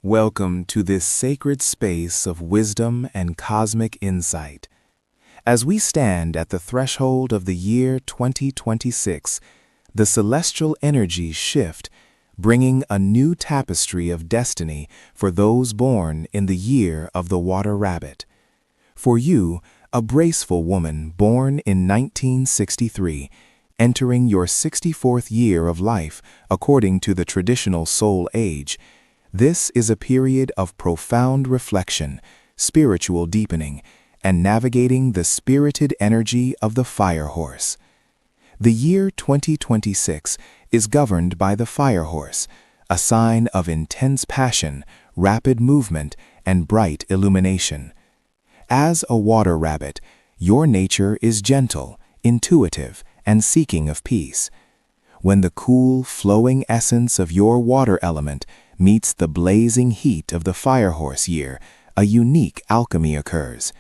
Welcome to this sacred space of wisdom and cosmic insight. As we stand at the threshold of the year 2026, the celestial energies shift, bringing a new tapestry of destiny for those born in the year of the water rabbit. For you, a graceful woman born in 1963, entering your 64th year of life according to the traditional soul age, this is a period of profound reflection, spiritual deepening, and navigating the spirited energy of the fire horse. The year 2026 is governed by the fire horse, a sign of intense passion, rapid movement, and bright illumination. As a water rabbit, your nature is gentle, intuitive, and seeking of peace. When the cool, flowing essence of your water element meets the blazing heat of the fire horse year, a unique alchemy occurs.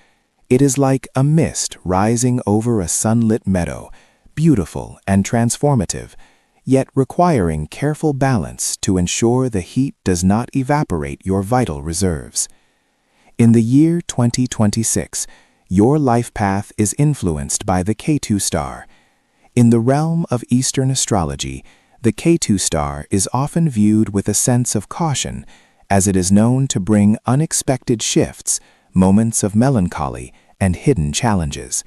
It is like a mist rising over a sunlit meadow, beautiful and transformative, yet requiring careful balance to ensure the heat does not evaporate your vital reserves. In the year 2026, your life path is influenced by the Ketu star. In the realm of Eastern astrology, the Ketu star is often viewed with a sense of caution, as it is known to bring unexpected shifts, moments of melancholy, and hidden challenges.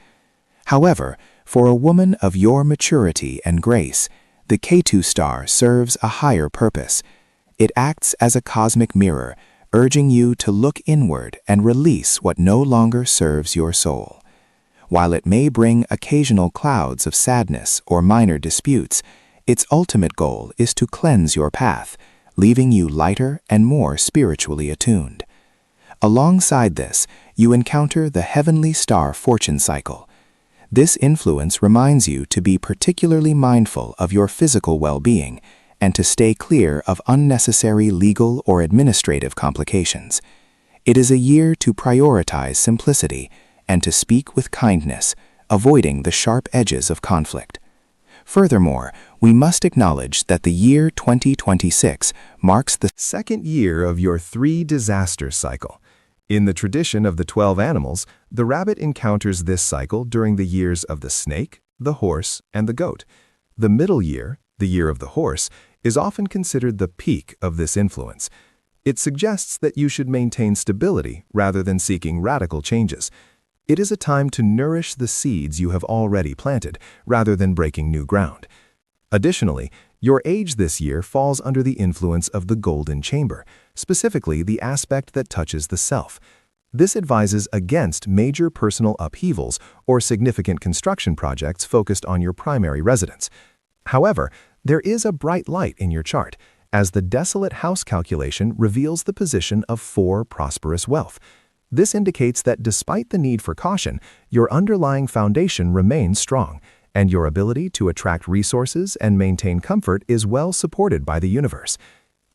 However, for a woman of your maturity and grace, the Ketu star serves a higher purpose. It acts as a cosmic mirror, urging you to look inward and release what no longer serves your soul. While it may bring occasional clouds of sadness or minor disputes, its ultimate goal is to cleanse your path, leaving you lighter and more spiritually attuned. Alongside this, you encounter the heavenly star fortune cycle. This influence reminds you to be particularly mindful of your physical well-being and to stay clear of unnecessary legal or administrative complications. It is a year to prioritize simplicity and to speak with kindness, avoiding the sharp edges of conflict. Furthermore, we must acknowledge that the year 2026 marks the second year of your 3 disaster cycle. In the tradition of the 12 animals, the rabbit encounters this cycle during the years of the snake, the horse, and the goat. The middle year, the year of the horse, is often considered the peak of this influence. It suggests that you should maintain stability rather than seeking radical changes. It is a time to nourish the seeds you have already planted, rather than breaking new ground. Additionally, your age this year falls under the influence of the golden chamber, specifically the aspect that touches the self. This advises against major personal upheavals or significant construction projects focused on your primary residence. However, there is a bright light in your chart, as the desolate house calculation reveals the position of 4 prosperous wealth. This indicates that despite the need for caution, your underlying foundation remains strong, and your ability to attract resources and maintain comfort is well supported by the universe.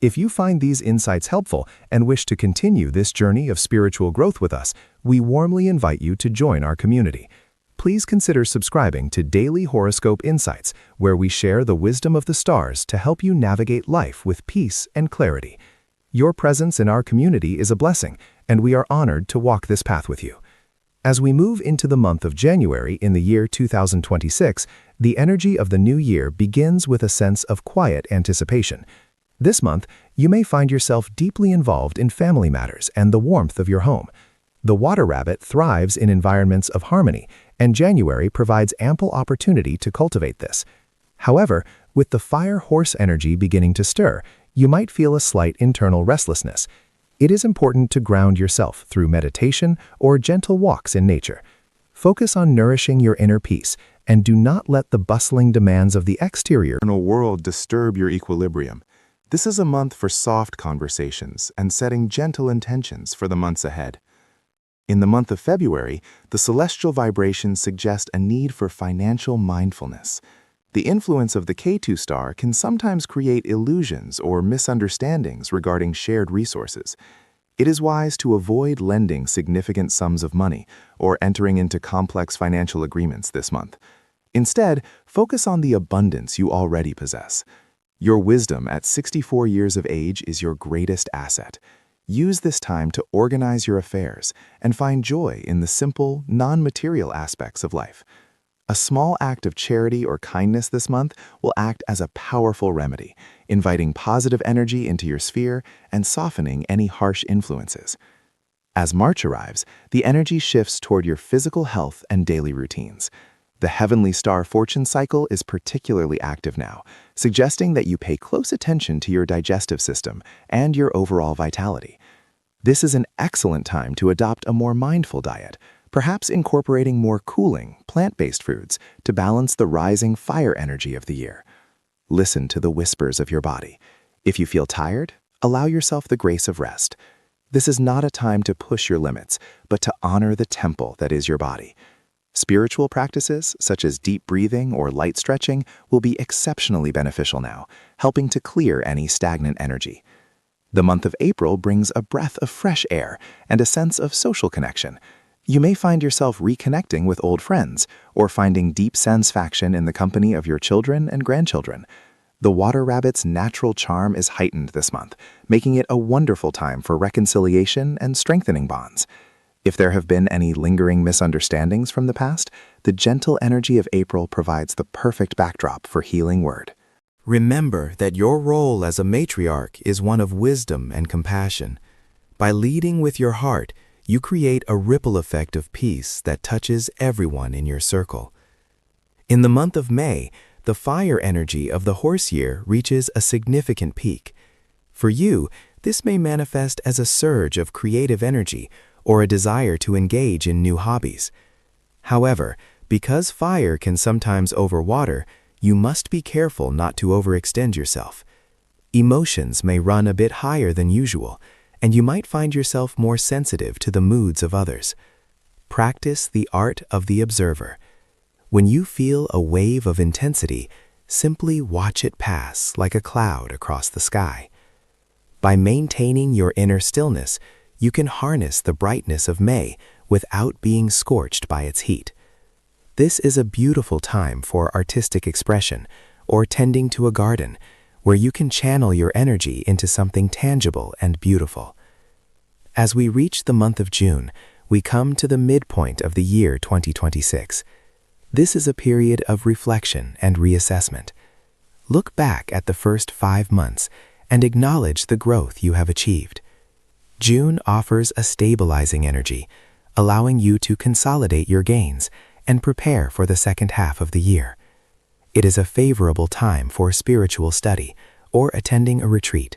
If you find these insights helpful and wish to continue this journey of spiritual growth with us, we warmly invite you to join our community. Please consider subscribing to Daily Horoscope Insights, where we share the wisdom of the stars to help you navigate life with peace and clarity. Your presence in our community is a blessing, and we are honored to walk this path with you. As we move into the month of January in the year 2026, the energy of the new year begins with a sense of quiet anticipation. This month, you may find yourself deeply involved in family matters and the warmth of your home. The water rabbit thrives in environments of harmony, and January provides ample opportunity to cultivate this. However, with the fire horse energy beginning to stir, you might feel a slight internal restlessness. It is important to ground yourself through meditation or gentle walks in nature. Focus on nourishing your inner peace, and do not let the bustling demands of the exterior world disturb your equilibrium. This is a month for soft conversations and setting gentle intentions for the months ahead. In the month of February, the celestial vibrations suggest a need for financial mindfulness. The influence of the Ketu star can sometimes create illusions or misunderstandings regarding shared resources. It is wise to avoid lending significant sums of money or entering into complex financial agreements this month. Instead, focus on the abundance you already possess. Your wisdom at 64 years of age is your greatest asset. Use this time to organize your affairs and find joy in the simple, non-material aspects of life. A small act of charity or kindness this month will act as a powerful remedy, inviting positive energy into your sphere and softening any harsh influences. As March arrives, the energy shifts toward your physical health and daily routines. The heavenly star fortune cycle is particularly active now, suggesting that you pay close attention to your digestive system and your overall vitality. This is an excellent time to adopt a more mindful diet, perhaps incorporating more cooling, plant-based foods to balance the rising fire energy of the year. Listen to the whispers of your body. If you feel tired, allow yourself the grace of rest. This is not a time to push your limits, but to honor the temple that is your body. Spiritual practices, such as deep breathing or light stretching, will be exceptionally beneficial now, helping to clear any stagnant energy. The month of April brings a breath of fresh air and a sense of social connection. You may find yourself reconnecting with old friends or finding deep satisfaction in the company of your children and grandchildren. The water rabbit's natural charm is heightened this month, making it a wonderful time for reconciliation and strengthening bonds. If there have been any lingering misunderstandings from the past, the gentle energy of April provides the perfect backdrop for healing word. Remember that your role as a matriarch is one of wisdom and compassion. By leading with your heart, you create a ripple effect of peace that touches everyone in your circle. In the month of May, the fire energy of the horse year reaches a significant peak. For you, this may manifest as a surge of creative energy or a desire to engage in new hobbies. However, because fire can sometimes overwater, you must be careful not to overextend yourself. Emotions may run a bit higher than usual, and you might find yourself more sensitive to the moods of others. Practice the art of the observer. When you feel a wave of intensity, simply watch it pass like a cloud across the sky. By maintaining your inner stillness, you can harness the brightness of May without being scorched by its heat. This is a beautiful time for artistic expression or tending to a garden, where you can channel your energy into something tangible and beautiful. As we reach the month of June, we come to the midpoint of the year 2026. This is a period of reflection and reassessment. Look back at the first 5 months and acknowledge the growth you have achieved. June offers a stabilizing energy, allowing you to consolidate your gains and prepare for the second half of the year. It is a favorable time for spiritual study or attending a retreat.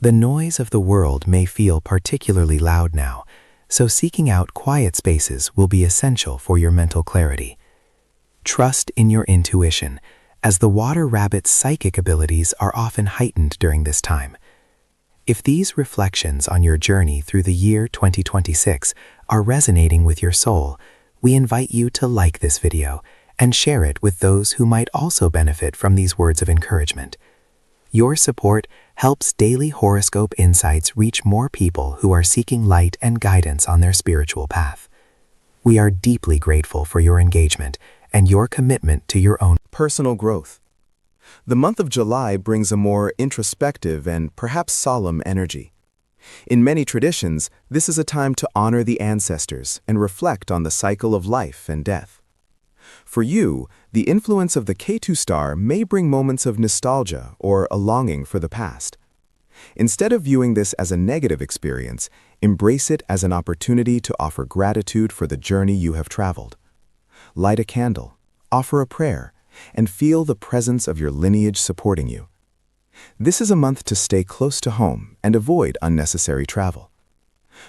The noise of the world may feel particularly loud now, so seeking out quiet spaces will be essential for your mental clarity. Trust in your intuition, as the water rabbit's psychic abilities are often heightened during this time. If these reflections on your journey through the year 2026 are resonating with your soul, we invite you to like this video and share it with those who might also benefit from these words of encouragement. Your support helps Daily Horoscope Insights reach more people who are seeking light and guidance on their spiritual path. We are deeply grateful for your engagement and your commitment to your own personal growth. The month of July brings a more introspective and perhaps solemn energy. In many traditions, this is a time to honor the ancestors and reflect on the cycle of life and death. For you, the influence of the Ketu star may bring moments of nostalgia or a longing for the past. Instead of viewing this as a negative experience, embrace it as an opportunity to offer gratitude for the journey you have traveled. Light a candle, offer a prayer, and feel the presence of your lineage supporting you. This is a month to stay close to home and avoid unnecessary travel.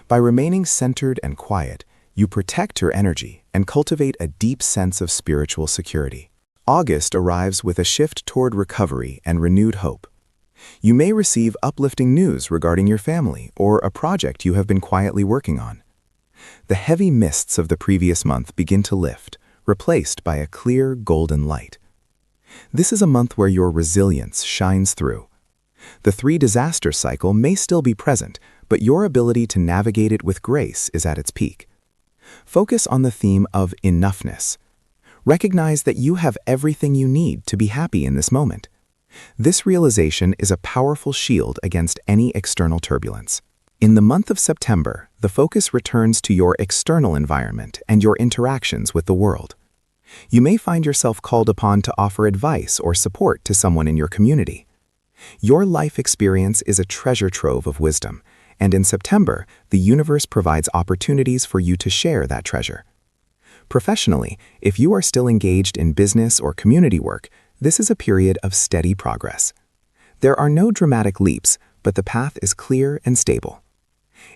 By remaining centered and quiet, you protect your energy and cultivate a deep sense of spiritual security. August arrives with a shift toward recovery and renewed hope. You may receive uplifting news regarding your family or a project you have been quietly working on. The heavy mists of the previous month begin to lift, replaced by a clear golden light. This is a month where your resilience shines through. The 3 disaster cycle may still be present, but your ability to navigate it with grace is at its peak. Focus on the theme of enoughness. Recognize that you have everything you need to be happy in this moment. This realization is a powerful shield against any external turbulence. In the month of September, the focus returns to your external environment and your interactions with the world. You may find yourself called upon to offer advice or support to someone in your community. Your life experience is a treasure trove of wisdom, and in September, the universe provides opportunities for you to share that treasure. Professionally, if you are still engaged in business or community work, this is a period of steady progress. There are no dramatic leaps, but the path is clear and stable.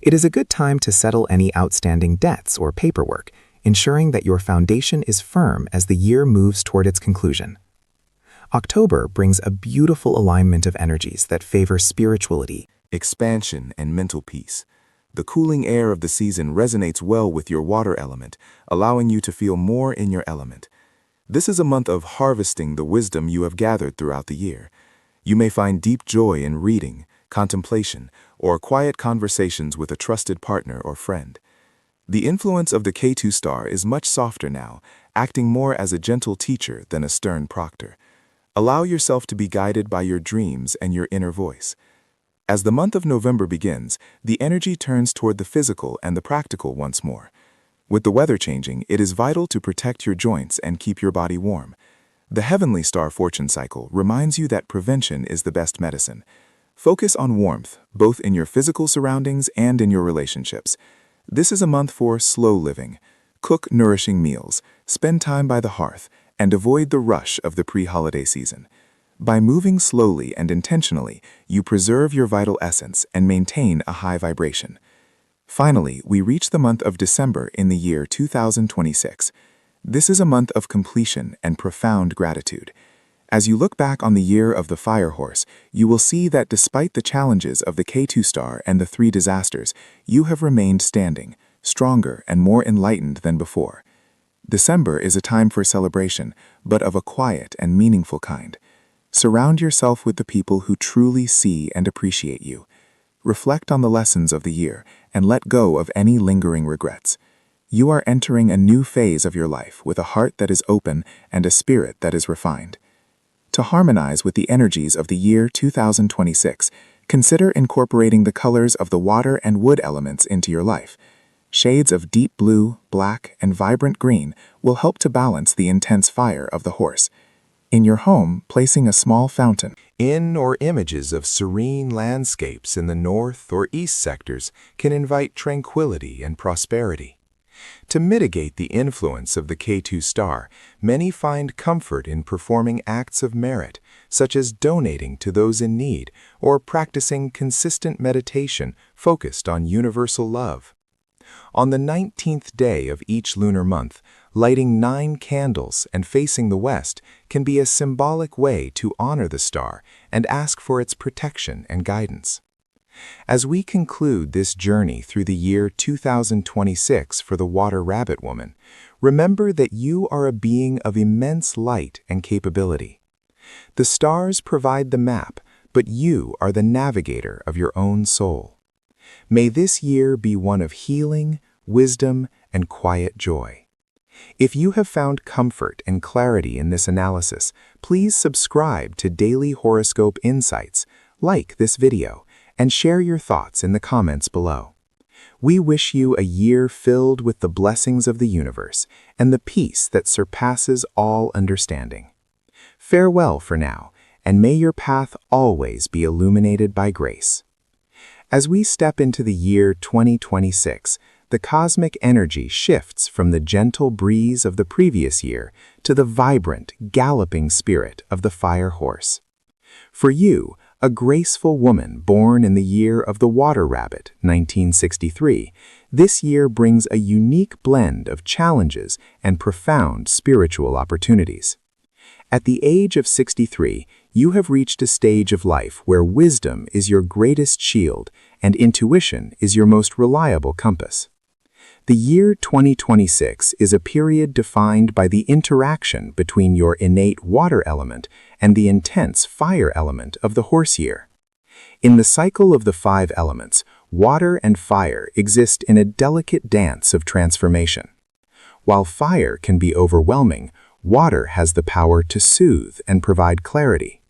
It is a good time to settle any outstanding debts or paperwork, ensuring that your foundation is firm as the year moves toward its conclusion. October brings a beautiful alignment of energies that favor spirituality, expansion, and mental peace. The cooling air of the season resonates well with your water element, allowing you to feel more in your element. This is a month of harvesting the wisdom you have gathered throughout the year. You may find deep joy in reading, contemplation, or quiet conversations with a trusted partner or friend. The influence of the Ketu star is much softer now, acting more as a gentle teacher than a stern proctor. Allow yourself to be guided by your dreams and your inner voice. As the month of November begins, the energy turns toward the physical and the practical once more. With the weather changing, it is vital to protect your joints and keep your body warm. The heavenly star fortune cycle reminds you that prevention is the best medicine. Focus on warmth, both in your physical surroundings and in your relationships. This is a month for slow living. Cook nourishing meals, spend time by the hearth, and avoid the rush of the pre-holiday season. By moving slowly and intentionally, you preserve your vital essence and maintain a high vibration. Finally, we reach the month of December in the year 2026. This is a month of completion and profound gratitude. As you look back on the year of the Fire Horse, you will see that despite the challenges of the Ketu star and the 3 disasters, you have remained standing, stronger and more enlightened than before. December is a time for celebration, but of a quiet and meaningful kind. Surround yourself with the people who truly see and appreciate you. Reflect on the lessons of the year and let go of any lingering regrets. You are entering a new phase of your life with a heart that is open and a spirit that is refined. To harmonize with the energies of the year 2026, consider incorporating the colors of the water and wood elements into your life. Shades of deep blue, black, and vibrant green will help to balance the intense fire of the horse. In your home, placing a small fountain in or images of serene landscapes in the north or east sectors can invite tranquility and prosperity. To mitigate the influence of the Ketu star, many find comfort in performing acts of merit, such as donating to those in need or practicing consistent meditation focused on universal love. On the 19th day of each lunar month, lighting 9 candles and facing the west can be a symbolic way to honor the star and ask for its protection and guidance. As we conclude this journey through the year 2026 for the Water Rabbit Woman, remember that you are a being of immense light and capability. The stars provide the map, but you are the navigator of your own soul. May this year be one of healing, wisdom, and quiet joy. If you have found comfort and clarity in this analysis, please subscribe to Daily Horoscope Insights, like this video, and share your thoughts in the comments below. We wish you a year filled with the blessings of the universe and the peace that surpasses all understanding. Farewell for now, and may your path always be illuminated by grace. As we step into the year 2026, the cosmic energy shifts from the gentle breeze of the previous year to the vibrant, galloping spirit of the Fire Horse. For you, a graceful woman born in the year of the Water Rabbit, 1963, this year brings a unique blend of challenges and profound spiritual opportunities. At the age of 63, you have reached a stage of life where wisdom is your greatest shield and intuition is your most reliable compass. The year 2026 is a period defined by the interaction between your innate water element and the intense fire element of the horse year. In the cycle of the 5 elements, water and fire exist in a delicate dance of transformation. While fire can be overwhelming, water has the power to soothe and provide clarity.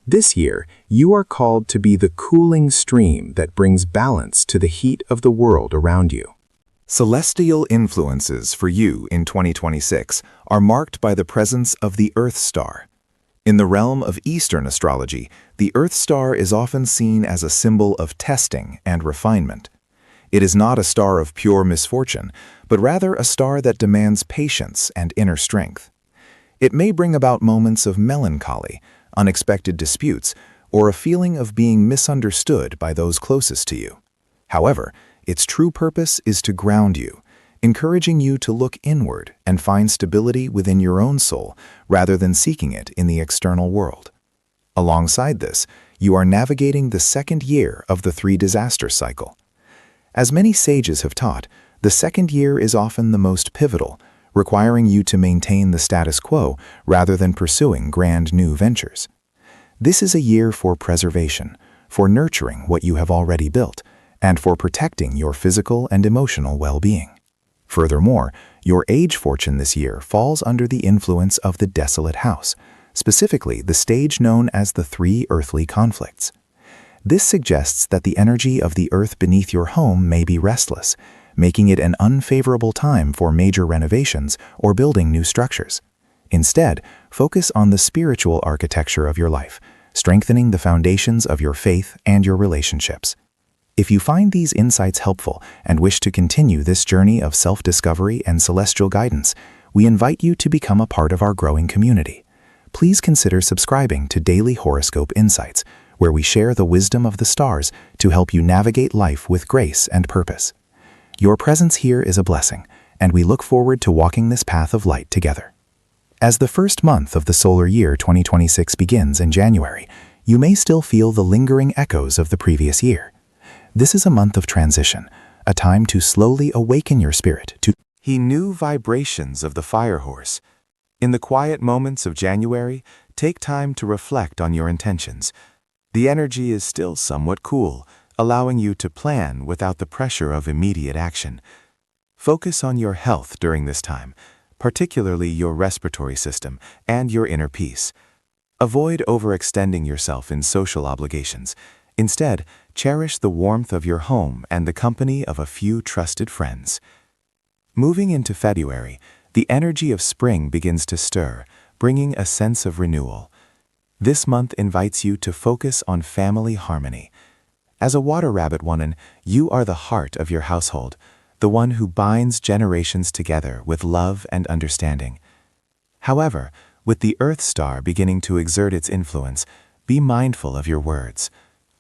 This year, you are called to be the cooling stream that brings balance to the heat of the world around you. Celestial influences for you in 2026 are marked by the presence of the Earth star. In the realm of Eastern astrology, the Earth star is often seen as a symbol of testing and refinement. It is not a star of pure misfortune, but rather a star that demands patience and inner strength. It may bring about moments of melancholy, unexpected disputes, or a feeling of being misunderstood by those closest to you. However, its true purpose is to ground you, encouraging you to look inward and find stability within your own soul rather than seeking it in the external world. Alongside this, you are navigating the second year of the three disaster cycle. As many sages have taught, the second year is often the most pivotal, requiring you to maintain the status quo rather than pursuing grand new ventures. This is a year for preservation, for nurturing what you have already built, and for protecting your physical and emotional well-being. Furthermore, your age fortune this year falls under the influence of the desolate house, specifically the stage known as the three earthly conflicts. This suggests that the energy of the earth beneath your home may be restless, making it an unfavorable time for major renovations or building new structures. Instead, focus on the spiritual architecture of your life, strengthening the foundations of your faith and your relationships. If you find these insights helpful and wish to continue this journey of self-discovery and celestial guidance, we invite you to become a part of our growing community. Please consider subscribing to Daily Horoscope Insights, where we share the wisdom of the stars to help you navigate life with grace and purpose. Your presence here is a blessing, and we look forward to walking this path of light together. As the first month of the solar year 2026 begins in January, you may still feel the lingering echoes of the previous year. This is a month of transition, a time to slowly awaken your spirit to new vibrations of the fire horse. In the quiet moments of January, take time to reflect on your intentions. The energy is still somewhat cool, allowing you to plan without the pressure of immediate action. Focus on your health during this time, particularly your respiratory system and your inner peace. Avoid overextending yourself in social obligations. Instead, cherish the warmth of your home and the company of a few trusted friends. Moving into February, the energy of spring begins to stir, bringing a sense of renewal. This month invites you to focus on family harmony. As a water rabbit woman, you are the heart of your household, the one who binds generations together with love and understanding. However, with the Earth star beginning to exert its influence, be mindful of your words.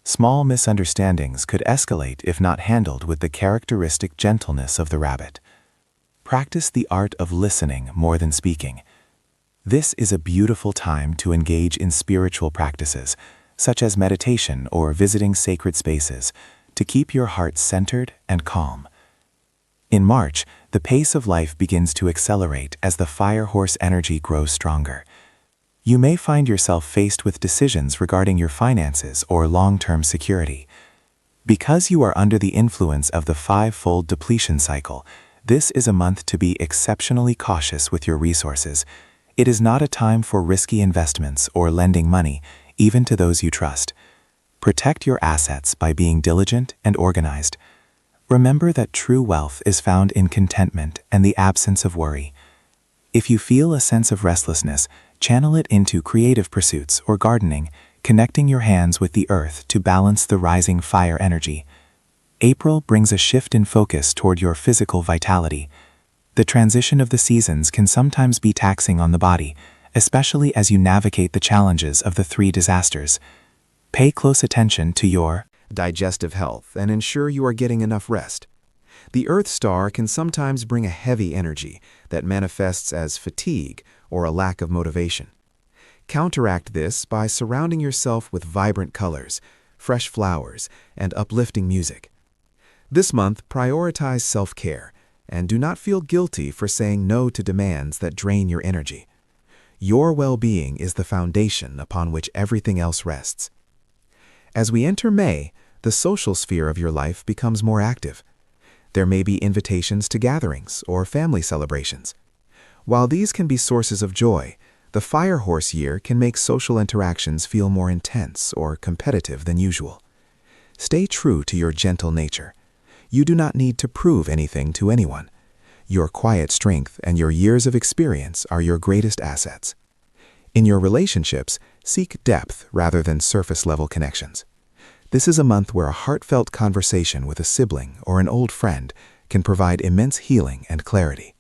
Small misunderstandings could escalate if not handled with the characteristic gentleness of the rabbit. Practice the art of listening more than speaking. This is a beautiful time to engage in spiritual practices, such as meditation or visiting sacred spaces, to keep your heart centered and calm. In March, the pace of life begins to accelerate as the fire horse energy grows stronger. You may find yourself faced with decisions regarding your finances or long-term security. Because you are under the influence of the five-fold depletion cycle, this is a month to be exceptionally cautious with your resources. It is not a time for risky investments or lending money, even to those you trust. Protect your assets by being diligent and organized. Remember that true wealth is found in contentment and the absence of worry. If you feel a sense of restlessness, channel it into creative pursuits or gardening, connecting your hands with the earth to balance the rising fire energy. April brings a shift in focus toward your physical vitality. The transition of the seasons can sometimes be taxing on the body, especially as you navigate the challenges of the three disasters. Pay close attention to your digestive health and ensure you are getting enough rest. The Earth star can sometimes bring a heavy energy that manifests as fatigue or a lack of motivation. Counteract this by surrounding yourself with vibrant colors, fresh flowers, and uplifting music. This month, prioritize self-care and do not feel guilty for saying no to demands that drain your energy. Your well-being is the foundation upon which everything else rests. As we enter May, the social sphere of your life becomes more active. There may be invitations to gatherings or family celebrations. While these can be sources of joy, The fire horse year can make social interactions feel more intense or competitive than usual. Stay true to your gentle nature. You do not need to prove anything to anyone. Your quiet strength and your years of experience are your greatest assets. In your relationships, seek depth rather than surface-level connections. This is a month where a heartfelt conversation with a sibling or an old friend can provide immense healing and clarity.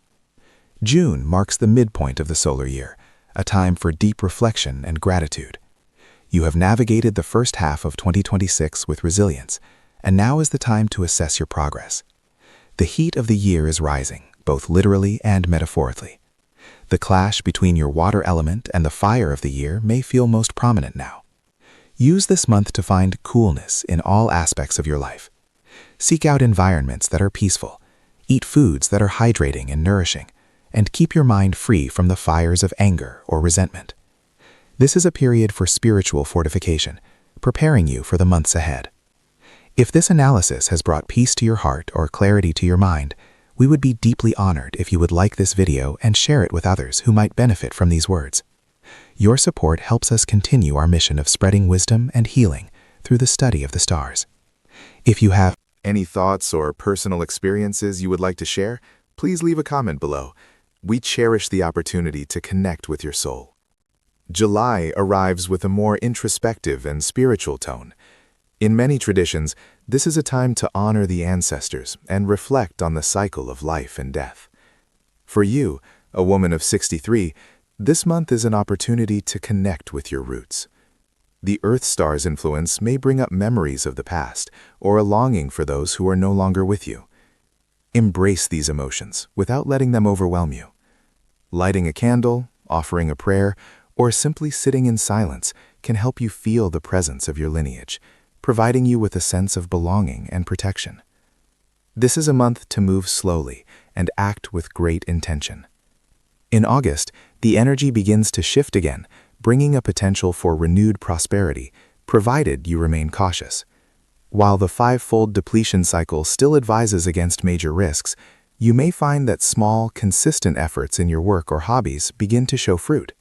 June marks the midpoint of the solar year, a time for deep reflection and gratitude. You have navigated the first half of 2026 with resilience, and now is the time to assess your progress. The heat of the year is rising, both literally and metaphorically. The clash between your water element and the fire of the year may feel most prominent now. Use this month to find coolness in all aspects of your life. Seek out environments that are peaceful, eat foods that are hydrating and nourishing, and keep your mind free from the fires of anger or resentment. This is a period for spiritual fortification, preparing you for the months ahead. If this analysis has brought peace to your heart or clarity to your mind, we would be deeply honored if you would like this video and share it with others who might benefit from these words. Your support helps us continue our mission of spreading wisdom and healing through the study of the stars. If you have Any thoughts or personal experiences you would like to share, please leave a comment below. We cherish the opportunity to connect with your soul. July arrives with a more introspective and spiritual tone. In many traditions, this is a time to honor the ancestors and reflect on the cycle of life and death. For you, a woman of 63, this month is an opportunity to connect with your roots. The Earth star's influence may bring up memories of the past or a longing for those who are no longer with you. Embrace these emotions without letting them overwhelm you. Lighting a candle, offering a prayer, or simply sitting in silence can help you feel the presence of your lineage, providing you with a sense of belonging and protection. This is a month to move slowly and act with great intention. In August, the energy begins to shift again, bringing a potential for renewed prosperity, provided you remain cautious. While the five-fold depletion cycle still advises against major risks, you may find that small, consistent efforts in your work or hobbies begin to show fruit.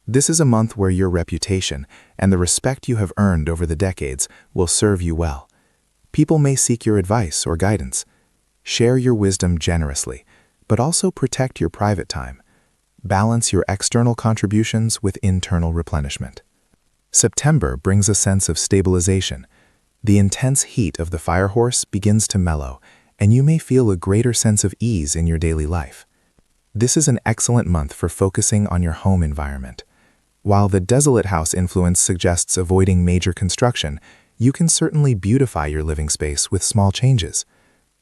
This is a month where your reputation and the respect you have earned over the decades will serve you well. People may seek your advice or guidance. Share your wisdom generously, but also protect your private time. Balance your external contributions with internal replenishment. September brings a sense of stabilization. The intense heat of the fire horse begins to mellow, and you may feel a greater sense of ease in your daily life. This is an excellent month for focusing on your home environment. While the desolate house influence suggests avoiding major construction, you can certainly beautify your living space with small changes.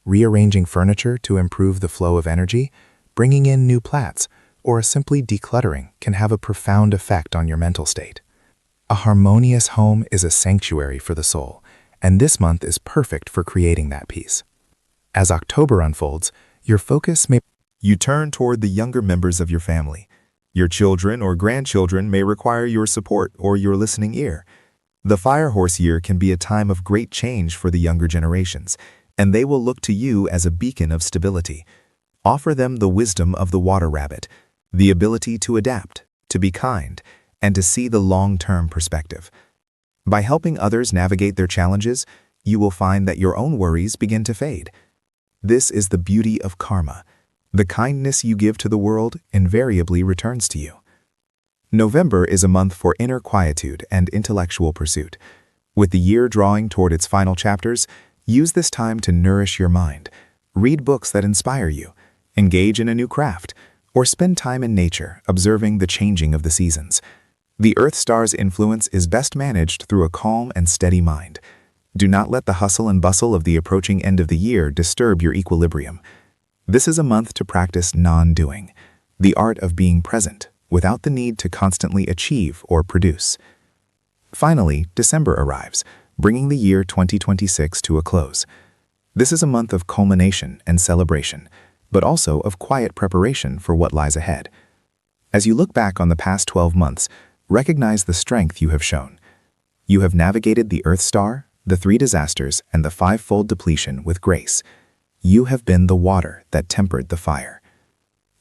Rearranging furniture to improve the flow of energy, bringing in new plants, or simply decluttering can have a profound effect on your mental state. A harmonious home is a sanctuary for the soul, and this month is perfect for creating that peace. As October unfolds, your focus may You turn toward the younger members of your family. Your children or grandchildren may require your support or your listening ear. The fire horse year can be a time of great change for the younger generations, and they will look to you as a beacon of stability. Offer them the wisdom of the water rabbit, the ability to adapt, to be kind, and to see the long-term perspective. By helping others navigate their challenges, you will find that your own worries begin to fade. This is the beauty of karma. The kindness you give to the world invariably returns to you. November is a month for inner quietude and intellectual pursuit. With the year drawing toward its final chapters, use this time to nourish your mind. Read books that inspire you, engage in a new craft, or spend time in nature observing the changing of the seasons. The Earth star's influence is best managed through a calm and steady mind. Do not let the hustle and bustle of the approaching end of the year disturb your equilibrium. This is a month to practice non-doing, the art of being present without the need to constantly achieve or produce. Finally, December arrives, bringing the year 2026 to a close. This is a month of culmination and celebration, but also of quiet preparation for what lies ahead. As you look back on the past 12 months, recognize the strength you have shown. You have navigated the Earth Star, the 3 disasters, and the 5-fold depletion with grace. You have been the water that tempered the fire.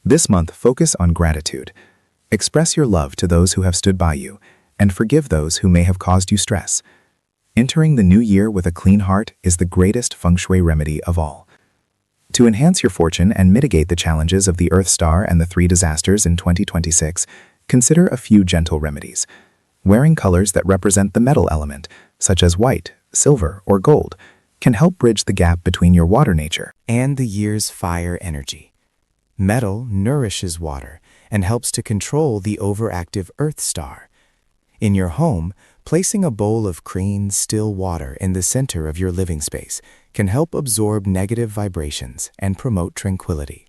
This month, focus on gratitude. Express your love to those who have stood by you, and forgive those who may have caused you stress. Entering the new year with a clean heart is the greatest feng shui remedy of all. To enhance your fortune and mitigate the challenges of the Earth Star and the three disasters in 2026, consider a few gentle remedies. Wearing colors that represent the metal element, such as white, silver, or gold, can help bridge the gap between your water nature and the year's fire energy. Metal nourishes water and helps to control the overactive Earth Star. In your home, placing a bowl of clean, still water in the center of your living space can help absorb negative vibrations and promote tranquility.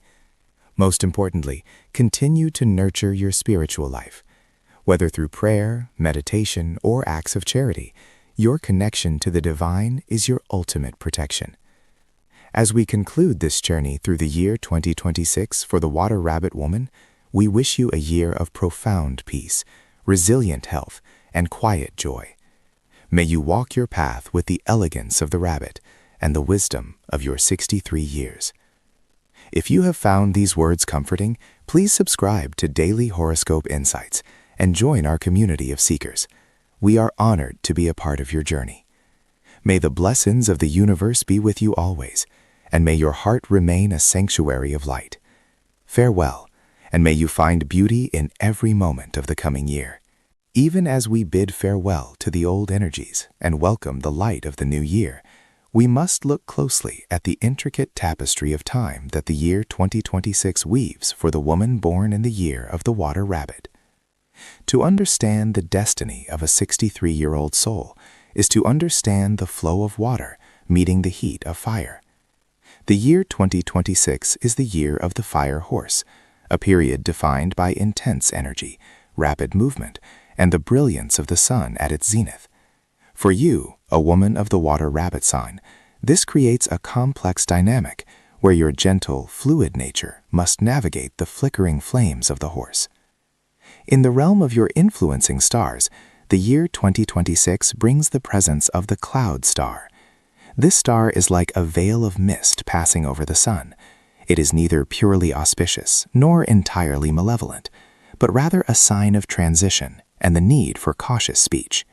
Most importantly, continue to nurture your spiritual life. Whether through prayer, meditation, or acts of charity, your connection to the divine is your ultimate protection. As we conclude this journey through the year 2026 for the Water Rabbit Woman, we wish you a year of profound peace, resilient health, and quiet joy. May you walk your path with the elegance of the rabbit and the wisdom of your 63 years. If you have found these words comforting, please subscribe to Daily Horoscope Insights and join our community of seekers. We are honored to be a part of your journey. May the blessings of the universe be with you always, and may your heart remain a sanctuary of light. Farewell, and may you find beauty in every moment of the coming year. Even as we bid farewell to the old energies and welcome the light of the new year, we must look closely at the intricate tapestry of time that the year 2026 weaves for the woman born in the year of the Water Rabbit. To understand the destiny of a 63-year-old soul is to understand the flow of water meeting the heat of fire. The year 2026 is the year of the fire horse, a period defined by intense energy, rapid movement, and the brilliance of the sun at its zenith. For you, a woman of the Water Rabbit sign, this creates a complex dynamic where your gentle, fluid nature must navigate the flickering flames of the horse. In the realm of your influencing stars, the year 2026 brings the presence of the Cloud Star. This star is like a veil of mist passing over the sun. It is neither purely auspicious nor entirely malevolent, but rather a sign of transition and the need for cautious speech.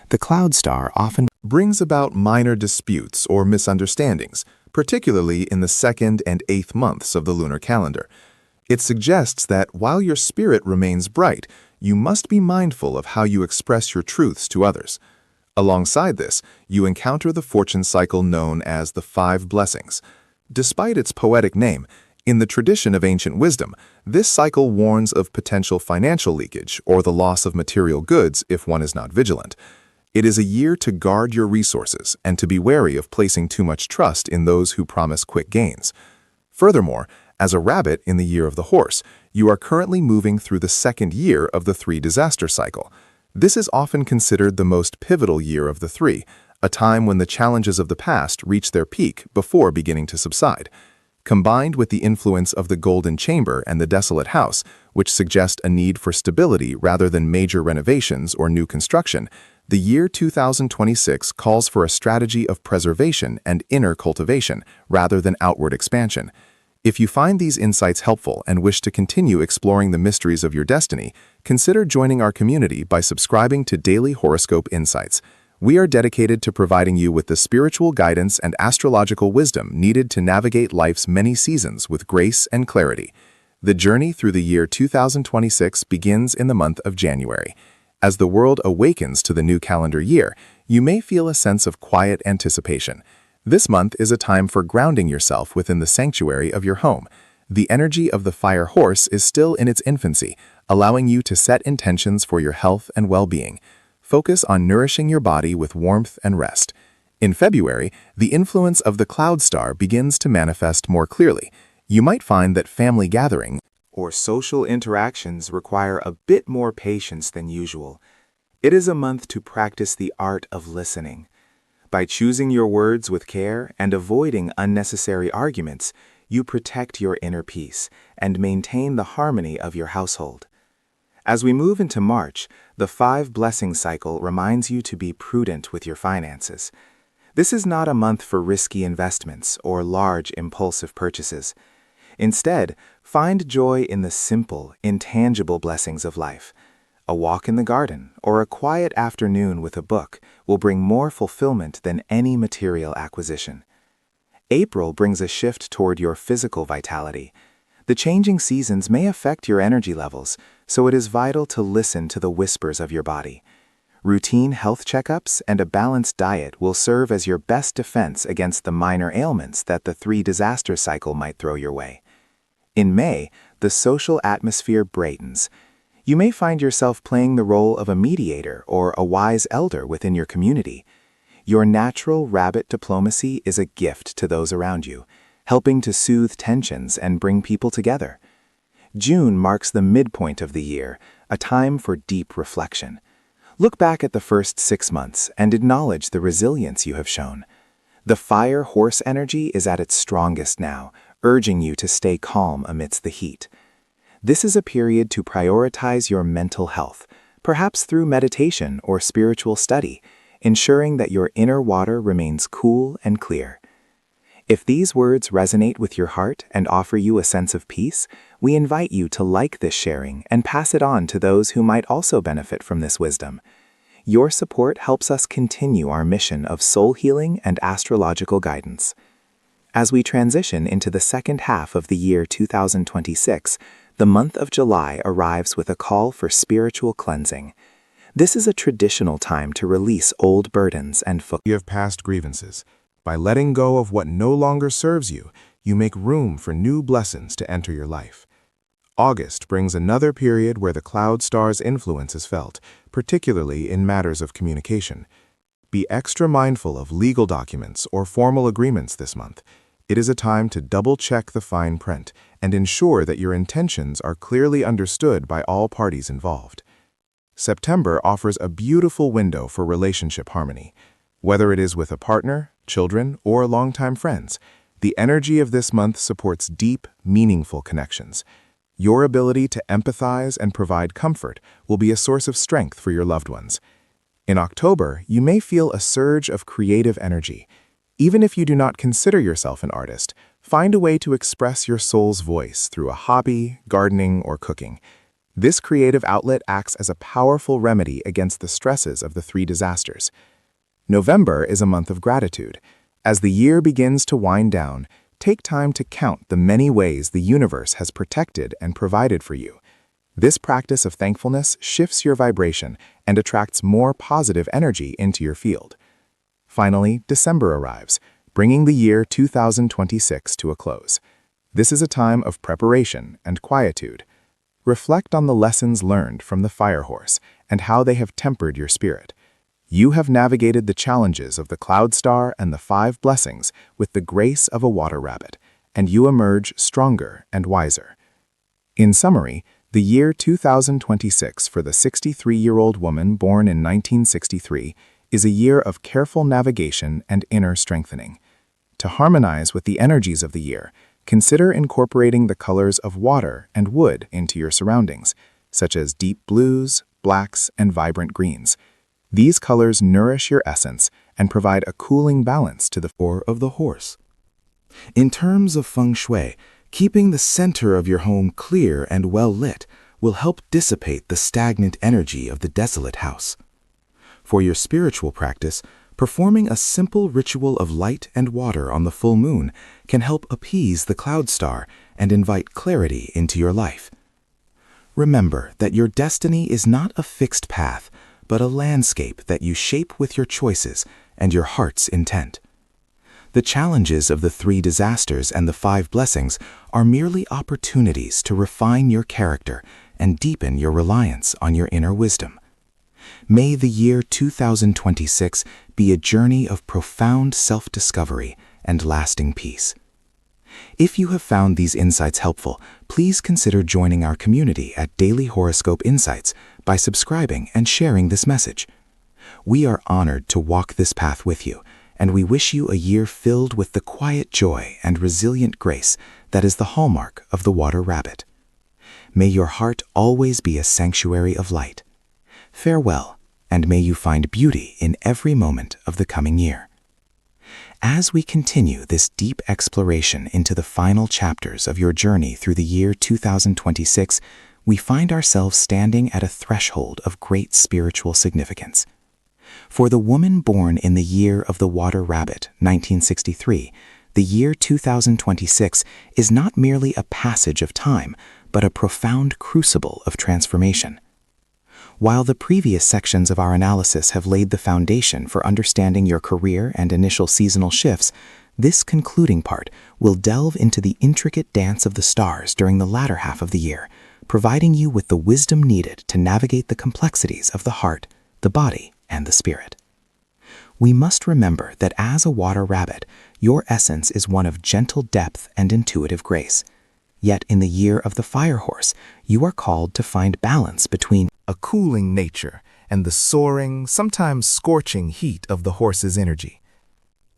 The Cloud Star often brings about minor disputes or misunderstandings, particularly in the 2nd and 8th months of the lunar calendar. It suggests that while your spirit remains bright, you must be mindful of how you express your truths to others. Alongside this, you encounter the fortune cycle known as the 5 blessings. Despite its poetic name, in the tradition of ancient wisdom, this cycle warns of potential financial leakage or the loss of material goods if one is not vigilant. It is a year to guard your resources and to be wary of placing too much trust in those who promise quick gains. Furthermore, as a rabbit in the year of the horse, you are currently moving through the 2nd year of the 3 disaster cycle. This is often considered the most pivotal year of the 3, a time when the challenges of the past reach their peak before beginning to subside. Combined with the influence of the Golden Chamber and the Desolate House, which suggest a need for stability rather than major renovations or new construction, the year 2026 calls for a strategy of preservation and inner cultivation rather than outward expansion. If you find these insights helpful and wish to continue exploring the mysteries of your destiny, consider joining our community by subscribing to Daily Horoscope Insights. We are dedicated to providing you with the spiritual guidance and astrological wisdom needed to navigate life's many seasons with grace and clarity. The journey through the year 2026 begins in the month of January. As the world awakens to the new calendar year, you may feel a sense of quiet anticipation. This month is a time for grounding yourself within the sanctuary of your home. The energy of the fire horse is still in its infancy, allowing you to set intentions for your health and well-being. Focus on nourishing your body with warmth and rest. In February, the influence of the Cloud Star begins to manifest more clearly. You might find that family gatherings or social interactions require a bit more patience than usual. It is a month to practice the art of listening. By choosing your words with care and avoiding unnecessary arguments, you protect your inner peace and maintain the harmony of your household. As we move into March, the 5 blessing cycle reminds you to be prudent with your finances. This is not a month for risky investments or large impulsive purchases. Instead, find joy in the simple, intangible blessings of life. A walk in the garden or a quiet afternoon with a book will bring more fulfillment than any material acquisition. April brings a shift toward your physical vitality. The changing seasons may affect your energy levels, so it is vital to listen to the whispers of your body. Routine health checkups and a balanced diet will serve as your best defense against the minor ailments that the three-disaster cycle might throw your way. In May, the social atmosphere brightens. You may find yourself playing the role of a mediator or a wise elder within your community. Your natural rabbit diplomacy is a gift to those around you, helping to soothe tensions and bring people together. June marks the midpoint of the year, a time for deep reflection. Look back at the first 6 months and acknowledge the resilience you have shown. The fire horse energy is at its strongest now, urging you to stay calm amidst the heat. This is a period to prioritize your mental health, perhaps through meditation or spiritual study, ensuring that your inner water remains cool and clear. If these words resonate with your heart and offer you a sense of peace, we invite you to like this sharing and pass it on to those who might also benefit from this wisdom. Your support helps us continue our mission of soul healing and astrological guidance. As we transition into the second half of the year 2026, the month of July arrives with a call for spiritual cleansing. This is a traditional time to release old burdens and Forgive past grievances. By letting go of what no longer serves you, you make room for new blessings to enter your life. August brings another period where the cloud star's influence is felt, particularly in matters of communication. Be extra mindful of legal documents or formal agreements this month. It is a time to double-check the fine print and ensure that your intentions are clearly understood by all parties involved. September offers a beautiful window for relationship harmony. Whether it is with a partner, children, or longtime friends, the energy of this month supports deep, meaningful connections. Your ability to empathize and provide comfort will be a source of strength for your loved ones. In October, you may feel a surge of creative energy. Even if you do not consider yourself an artist, find a way to express your soul's voice through a hobby, gardening, or cooking. This creative outlet acts as a powerful remedy against the stresses of the three disasters. November is a month of gratitude. As the year begins to wind down, take time to count the many ways the universe has protected and provided for you. This practice of thankfulness shifts your vibration and attracts more positive energy into your field. Finally, December arrives, bringing the year 2026 to a close. This is a time of preparation and quietude. Reflect on the lessons learned from the fire horse and how they have tempered your spirit. You have navigated the challenges of the cloud star and the 5 blessings with the grace of a water rabbit, and you emerge stronger and wiser. In summary, the year 2026 for the 63-year-old woman born in 1963 is a year of careful navigation and inner strengthening. To harmonize with the energies of the year, consider incorporating the colors of water and wood into your surroundings, such as deep blues, blacks, and vibrant greens. These colors nourish your essence and provide a cooling balance to the four of the horse. In terms of feng shui, keeping the center of your home clear and well lit will help dissipate the stagnant energy of the desolate house. For your spiritual practice, performing a simple ritual of light and water on the full moon can help appease the cloud star and invite clarity into your life. Remember that your destiny is not a fixed path, but a landscape that you shape with your choices and your heart's intent. The challenges of the 3 disasters and the 5 blessings are merely opportunities to refine your character and deepen your reliance on your inner wisdom. May the year 2026 be a journey of profound self-discovery and lasting peace. If you have found these insights helpful, please consider joining our community at Daily Horoscope Insights by subscribing and sharing this message. We are honored to walk this path with you, and we wish you a year filled with the quiet joy and resilient grace that is the hallmark of the water rabbit. May your heart always be a sanctuary of light. Farewell, and may you find beauty in every moment of the coming year. As we continue this deep exploration into the final chapters of your journey through the year 2026, we find ourselves standing at a threshold of great spiritual significance. For the woman born in the year of the water rabbit, 1963, the year 2026 is not merely a passage of time, but a profound crucible of transformation. While the previous sections of our analysis have laid the foundation for understanding your career and initial seasonal shifts, this concluding part will delve into the intricate dance of the stars during the latter half of the year, providing you with the wisdom needed to navigate the complexities of the heart, the body, and the spirit. We must remember that as a water rabbit, your essence is one of gentle depth and intuitive grace. Yet in the year of the fire horse, you are called to find balance between a cooling nature and the soaring, sometimes scorching heat of the horse's energy.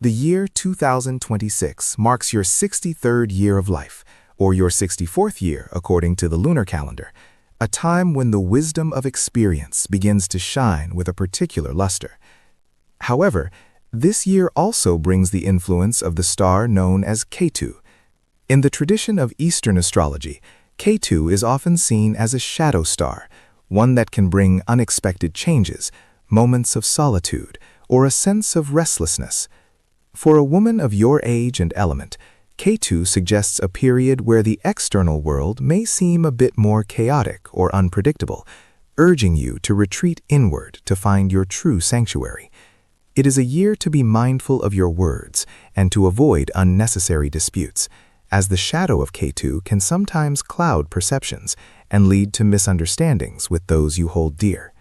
The year 2026 marks your 63rd year of life, or your 64th year according to the lunar calendar, a time when the wisdom of experience begins to shine with a particular luster. However, this year also brings the influence of the star known as Ketu. In the tradition of Eastern astrology, Ketu is often seen as a shadow star, one that can bring unexpected changes, moments of solitude, or a sense of restlessness. For a woman of your age and element, Ketu suggests a period where the external world may seem a bit more chaotic or unpredictable, urging you to retreat inward to find your true sanctuary. It is a year to be mindful of your words and to avoid unnecessary disputes, as the shadow of Ketu can sometimes cloud perceptions and lead to misunderstandings with those you hold dear.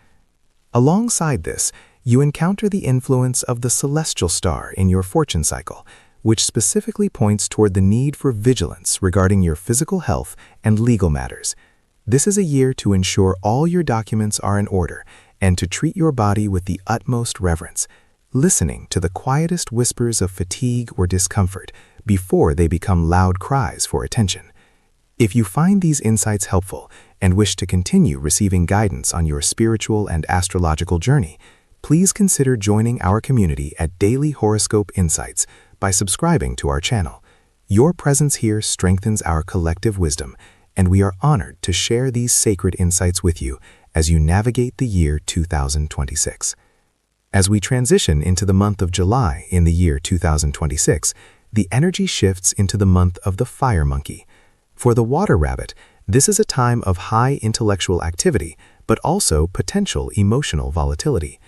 Alongside this, you encounter the influence of the celestial star in your fortune cycle, which specifically points toward the need for vigilance regarding your physical health and legal matters. This is a year to ensure all your documents are in order and to treat your body with the utmost reverence, listening to the quietest whispers of fatigue or discomfort before they become loud cries for attention. If you find these insights helpful and wish to continue receiving guidance on your spiritual and astrological journey, please consider joining our community at Daily Horoscope Insights by subscribing to our channel. Your presence here strengthens our collective wisdom, and we are honored to share these sacred insights with you as you navigate the year 2026. As we transition into the month of July in the year 2026, the energy shifts into the month of the fire monkey. For the water rabbit, this is a time of high intellectual activity, but also potential emotional volatility.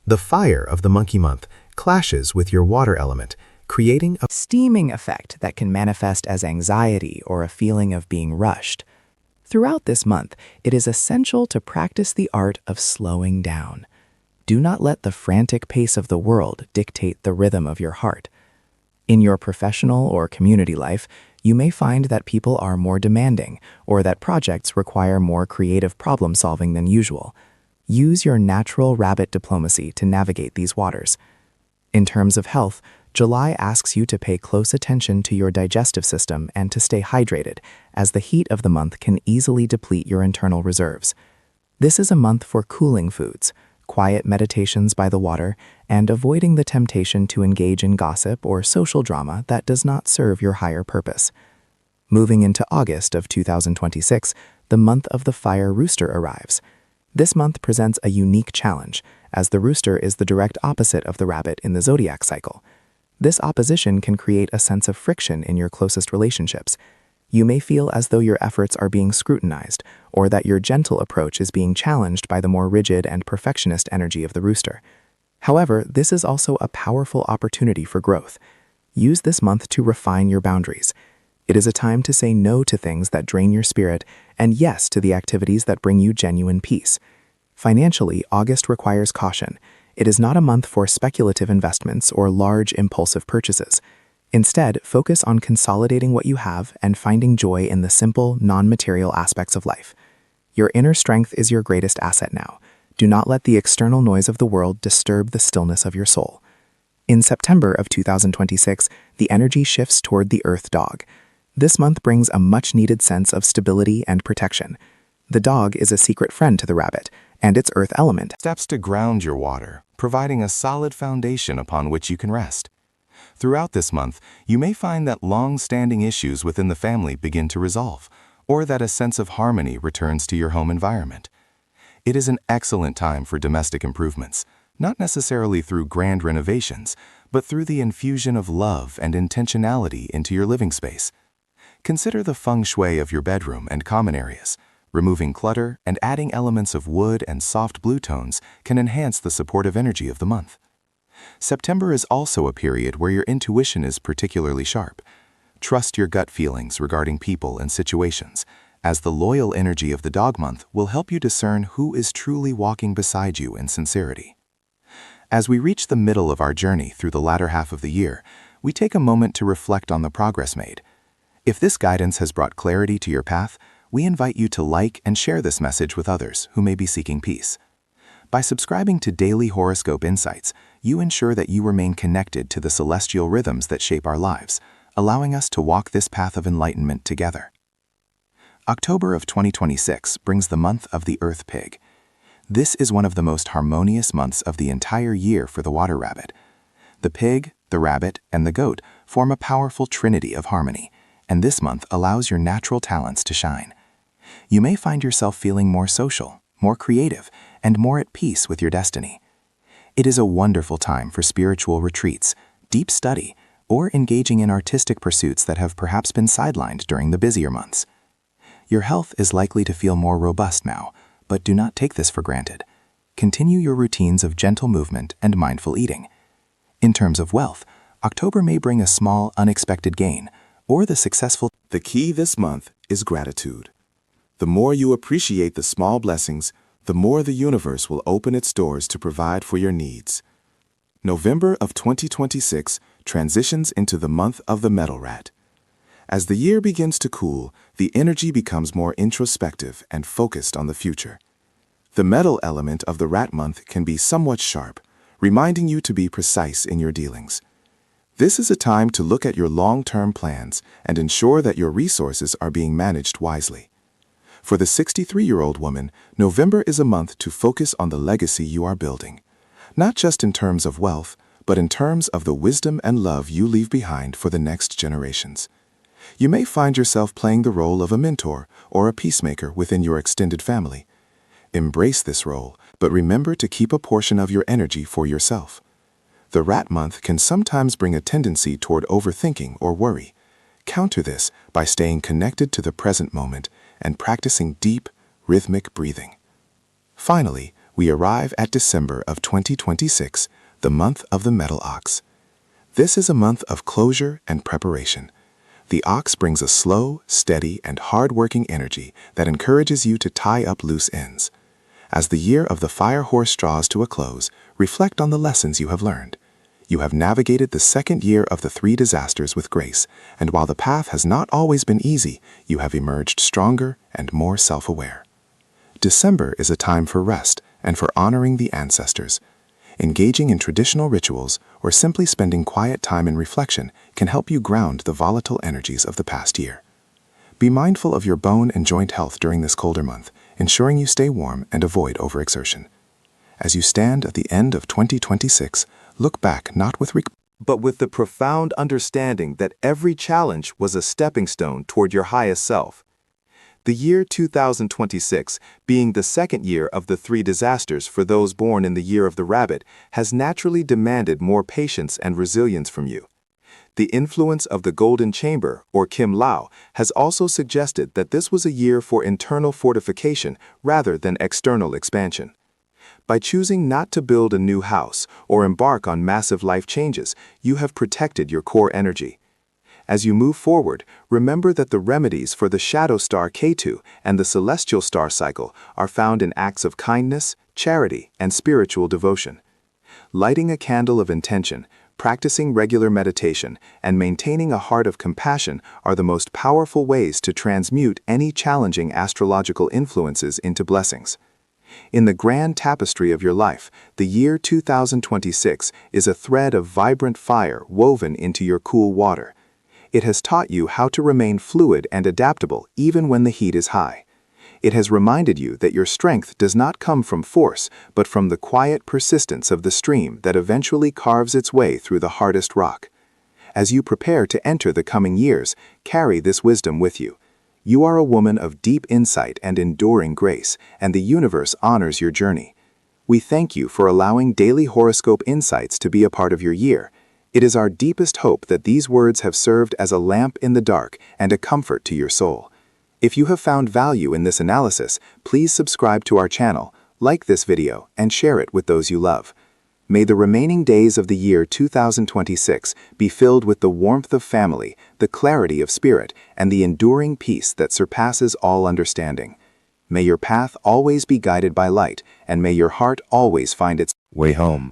The fire of the monkey month clashes with your water element, creating a steaming effect that can manifest as anxiety or a feeling of being rushed. Throughout this month, it is essential to practice the art of slowing down. Do not let the frantic pace of the world dictate the rhythm of your heart. In your professional or community life, you may find that people are more demanding or that projects require more creative problem-solving than usual. Use your natural rabbit diplomacy to navigate these waters. In terms of health, July asks you to pay close attention to your digestive system and to stay hydrated, as the heat of the month can easily deplete your internal reserves. This is a month for cooling foods, quiet meditations by the water, and avoiding the temptation to engage in gossip or social drama that does not serve your higher purpose. Moving into August of 2026, the month of the fire rooster arrives. This month presents a unique challenge, as the rooster is the direct opposite of the rabbit in the zodiac cycle. This opposition can create a sense of friction in your closest relationships. You may feel as though your efforts are being scrutinized, or that your gentle approach is being challenged by the more rigid and perfectionist energy of the rooster. However, this is also a powerful opportunity for growth. Use this month to refine your boundaries. It is a time to say no to things that drain your spirit and yes to the activities that bring you genuine peace. Financially, August requires caution. It is not a month for speculative investments or large impulsive purchases. Instead, focus on consolidating what you have and finding joy in the simple, non-material aspects of life. Your inner strength is your greatest asset now. Do not let the external noise of the world disturb the stillness of your soul. In September of 2026, the energy shifts toward the Earth Dog. This month brings a much-needed sense of stability and protection. The dog is a secret friend to the rabbit, and its earth element Steps to ground your water, providing a solid foundation upon which you can rest. Throughout this month, you may find that long-standing issues within the family begin to resolve, or that a sense of harmony returns to your home environment. It is an excellent time for domestic improvements, not necessarily through grand renovations, but through the infusion of love and intentionality into your living space. Consider the feng shui of your bedroom and common areas. Removing clutter and adding elements of wood and soft blue tones can enhance the supportive energy of the month. September is also a period where your intuition is particularly sharp. Trust your gut feelings regarding people and situations, as the loyal energy of the dog month will help you discern who is truly walking beside you in sincerity. As we reach the middle of our journey through the latter half of the year, we take a moment to reflect on the progress made. If this guidance has brought clarity to your path, we invite you to like and share this message with others who may be seeking peace. By subscribing to Daily Horoscope Insights, you ensure that you remain connected to the celestial rhythms that shape our lives, allowing us to walk this path of enlightenment together. October of 2026 brings the month of the Earth Pig. This is one of the most harmonious months of the entire year for the water rabbit. The pig, the rabbit, and the goat form a powerful trinity of harmony, and this month allows your natural talents to shine. You may find yourself feeling more social, more creative, and more at peace with your destiny. It is a wonderful time for spiritual retreats, deep study, or engaging in artistic pursuits that have perhaps been sidelined during the busier months. Your health is likely to feel more robust now, but do not take this for granted. Continue your routines of gentle movement and mindful eating. In terms of wealth, October may bring a small, unexpected gain, or the successful. The key this month is gratitude. The more you appreciate the small blessings, the more the universe will open its doors to provide for your needs. November of 2026 transitions into the month of the metal rat. As the year begins to cool, the energy becomes more introspective and focused on the future. The metal element of the rat month can be somewhat sharp, reminding you to be precise in your dealings. This is a time to look at your long-term plans and ensure that your resources are being managed wisely. For the 63-year-old woman, November is a month to focus on the legacy you are building, not just in terms of wealth, but in terms of the wisdom and love you leave behind for the next generations. You may find yourself playing the role of a mentor or a peacemaker within your extended family. Embrace this role, but remember to keep a portion of your energy for yourself. The rat month can sometimes bring a tendency toward overthinking or worry. Counter this by staying connected to the present moment and practicing deep, rhythmic breathing. Finally, we arrive at December of 2026, the month of the metal ox. This is a month of closure and preparation. The ox brings a slow, steady, and hard-working energy that encourages you to tie up loose ends. As the year of the fire horse draws to a close, reflect on the lessons you have learned. You have navigated the second year of the 3 disasters with grace, and while the path has not always been easy, you have emerged stronger and more self-aware. December is a time for rest and for honoring the ancestors. Engaging in traditional rituals or simply spending quiet time in reflection can help you ground the volatile energies of the past year. Be mindful of your bone and joint health during this colder month, ensuring you stay warm and avoid overexertion. As you stand at the end of 2026, look back not with regret, but with the profound understanding that every challenge was a stepping stone toward your highest self. The year 2026, being the second year of the 3 disasters for those born in the year of the rabbit, has naturally demanded more patience and resilience from you. The influence of the Golden Chamber, or Kim Lao, has also suggested that this was a year for internal fortification rather than external expansion. By choosing not to build a new house or embark on massive life changes, you have protected your core energy. As you move forward, remember that the remedies for the shadow star Ketu and the celestial star cycle are found in acts of kindness, charity, and spiritual devotion. Lighting a candle of intention, practicing regular meditation, and maintaining a heart of compassion are the most powerful ways to transmute any challenging astrological influences into blessings. In the grand tapestry of your life, the year 2026 is a thread of vibrant fire woven into your cool water. It has taught you how to remain fluid and adaptable even when the heat is high. It has reminded you that your strength does not come from force, but from the quiet persistence of the stream that eventually carves its way through the hardest rock. As you prepare to enter the coming years, carry this wisdom with you. You are a woman of deep insight and enduring grace, and the universe honors your journey. We thank you for allowing daily horoscope insights to be a part of your year. It is our deepest hope that these words have served as a lamp in the dark and a comfort to your soul. If you have found value in this analysis, please subscribe to our channel, like this video, and share it with those you love. May the remaining days of the year 2026 be filled with the warmth of family, the clarity of spirit, and the enduring peace that surpasses all understanding. May your path always be guided by light, and may your heart always find its Way home.